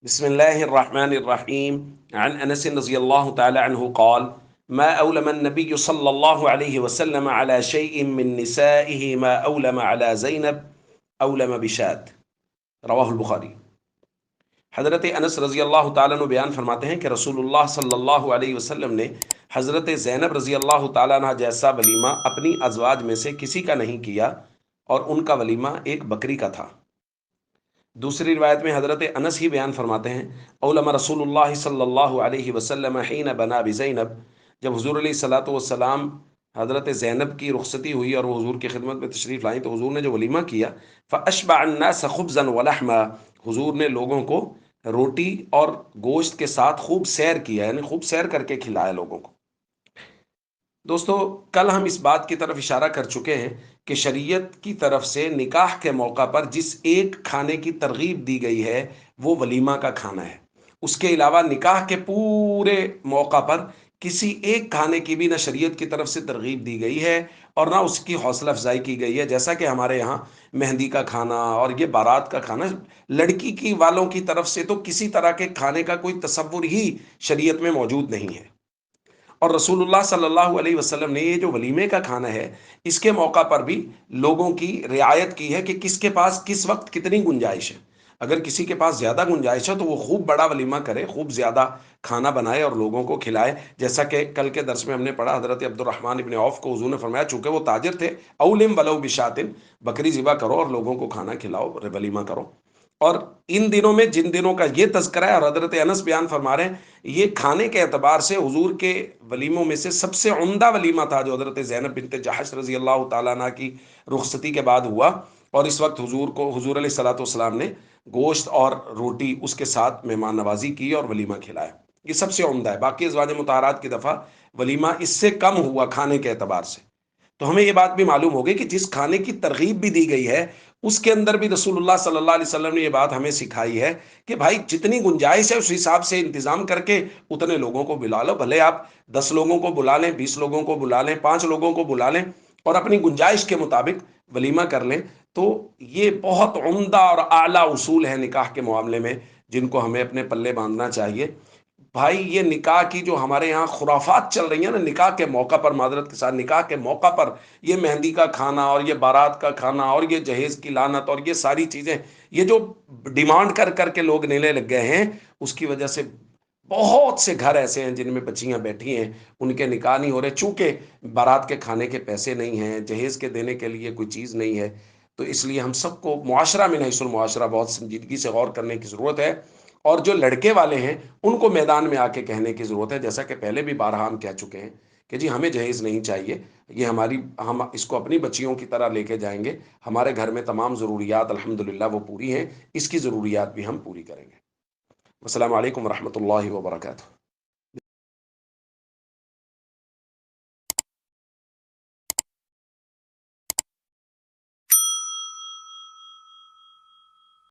بسم الله الرحمن الرحيم. عن أنس رضي الله تعالى عنه قال: ما أولم النبي صلى الله عليه وسلم على شيء من نسائه ما أولم على زينب أولم بشات. رواہ البخاری۔ حضرت انس رضی اللہ تعالیٰ عنہ بیان فرماتے ہیں کہ رسول اللہ صلی اللہ علیہ وسلم نے حضرت زینب رضی اللہ تعالیٰ عنہ جیسا ولیمہ اپنی ازواج میں سے کسی کا نہیں کیا، اور ان کا ولیمہ ایک بکری کا تھا۔ دوسری روایت میں حضرت انس ہی بیان فرماتے ہیں: اولم رسول اللہ صلی اللہ علیہ وسلم حین بنا بزینب، جب حضور علیہ الصلوۃ والسلام حضرت زینب کی رخصتی ہوئی اور وہ حضور کی خدمت میں تشریف لائیں تو حضور نے جو ولیمہ کیا، فاشبع الناس خبزا ولحما، حضور نے لوگوں کو روٹی اور گوشت کے ساتھ خوب سیر کیا، یعنی خوب سیر کر کے کھلایا لوگوں کو۔ دوستو، کل ہم اس بات کی طرف اشارہ کر چکے ہیں کہ شریعت کی طرف سے نکاح کے موقع پر جس ایک کھانے کی ترغیب دی گئی ہے وہ ولیمہ کا کھانا ہے۔ اس کے علاوہ نکاح کے پورے موقع پر کسی ایک کھانے کی بھی نہ شریعت کی طرف سے ترغیب دی گئی ہے اور نہ اس کی حوصلہ افزائی کی گئی ہے، جیسا کہ ہمارے یہاں مہندی کا کھانا اور یہ بارات کا کھانا، لڑکی کی والوں کی طرف سے تو کسی طرح کے کھانے کا کوئی تصور ہی شریعت میں موجود نہیں ہے۔ اور رسول اللہ صلی اللہ علیہ وسلم نے یہ جو ولیمے کا کھانا ہے اس کے موقع پر بھی لوگوں کی رعایت کی ہے کہ کس کے پاس کس وقت کتنی گنجائش ہے۔ اگر کسی کے پاس زیادہ گنجائش ہے تو وہ خوب بڑا ولیمہ کرے، خوب زیادہ کھانا بنائے اور لوگوں کو کھلائے، جیسا کہ کل کے درس میں ہم نے پڑھا، حضرت عبد الرحمن ابن عوف کو حضور نے فرمایا چونکہ وہ تاجر تھے، اولم ولو بشاتن، بکری ذبح کرو اور لوگوں کو کھانا کھلاؤ، ولیمہ کرو۔ اور ان دنوں میں جن دنوں کا یہ تذکرہ ہے، اور حضرت انس بیان فرما رہے ہیں، یہ کھانے کے اعتبار سے حضور کے ولیموں میں سے سب سے عمدہ ولیمہ تھا جو حضرت زینب بنت جحش رضی اللہ تعالیٰ عنہ کی رخصتی کے بعد ہوا، اور اس وقت حضور علیہ الصلوۃ والسلام نے گوشت اور روٹی اس کے ساتھ مہمان نوازی کی اور ولیمہ کھلایا۔ یہ سب سے عمدہ ہے۔ باقی ازواج مطہرات کی دفعہ ولیمہ اس سے کم ہوا کھانے کے اعتبار سے۔ تو ہمیں یہ بات بھی معلوم ہوگی کہ جس کھانے کی ترغیب بھی دی گئی ہے اس کے اندر بھی رسول اللہ صلی اللہ علیہ وسلم نے یہ بات ہمیں سکھائی ہے کہ بھائی جتنی گنجائش ہے اس حساب سے انتظام کر کے اتنے لوگوں کو بلا لو، بھلے آپ 10 لوگوں کو بلا لیں، 20 لوگوں کو بلا لیں، 5 لوگوں کو بلا لیں اور اپنی گنجائش کے مطابق ولیمہ کر لیں۔ تو یہ بہت عمدہ اور اعلیٰ اصول ہے نکاح کے معاملے میں جن کو ہمیں اپنے پلے باندھنا چاہیے۔ بھائی یہ نکاح کی جو ہمارے یہاں خرافات چل رہی ہیں نا، نکاح کے موقع پر، معذرت کے ساتھ، نکاح کے موقع پر یہ مہندی کا کھانا اور یہ بارات کا کھانا اور یہ جہیز کی لعنت اور یہ ساری چیزیں، یہ جو ڈیمانڈ کر کر کے لوگ لینے لگ گئے ہیں، اس کی وجہ سے بہت سے گھر ایسے ہیں جن میں بچیاں بیٹھی ہیں، ان کے نکاح نہیں ہو رہے، چونکہ بارات کے کھانے کے پیسے نہیں ہیں، جہیز کے دینے کے لیے کوئی چیز نہیں ہے۔ تو اس لیے ہم سب کو معاشرہ میں حیث المعاشرہ بہت سنجیدگی سے غور کرنے کی ضرورت ہے، اور جو لڑکے والے ہیں ان کو میدان میں آ کے کہنے کی ضرورت ہے، جیسا کہ پہلے بھی بارہا ہم کہہ چکے ہیں کہ جی ہمیں جہیز نہیں چاہیے، یہ ہم اس کو اپنی بچیوں کی طرح لے کے جائیں گے، ہمارے گھر میں تمام ضروریات الحمدللہ وہ پوری ہیں، اس کی ضروریات بھی ہم پوری کریں گے۔ السلام علیکم ورحمۃ اللہ وبرکاتہ۔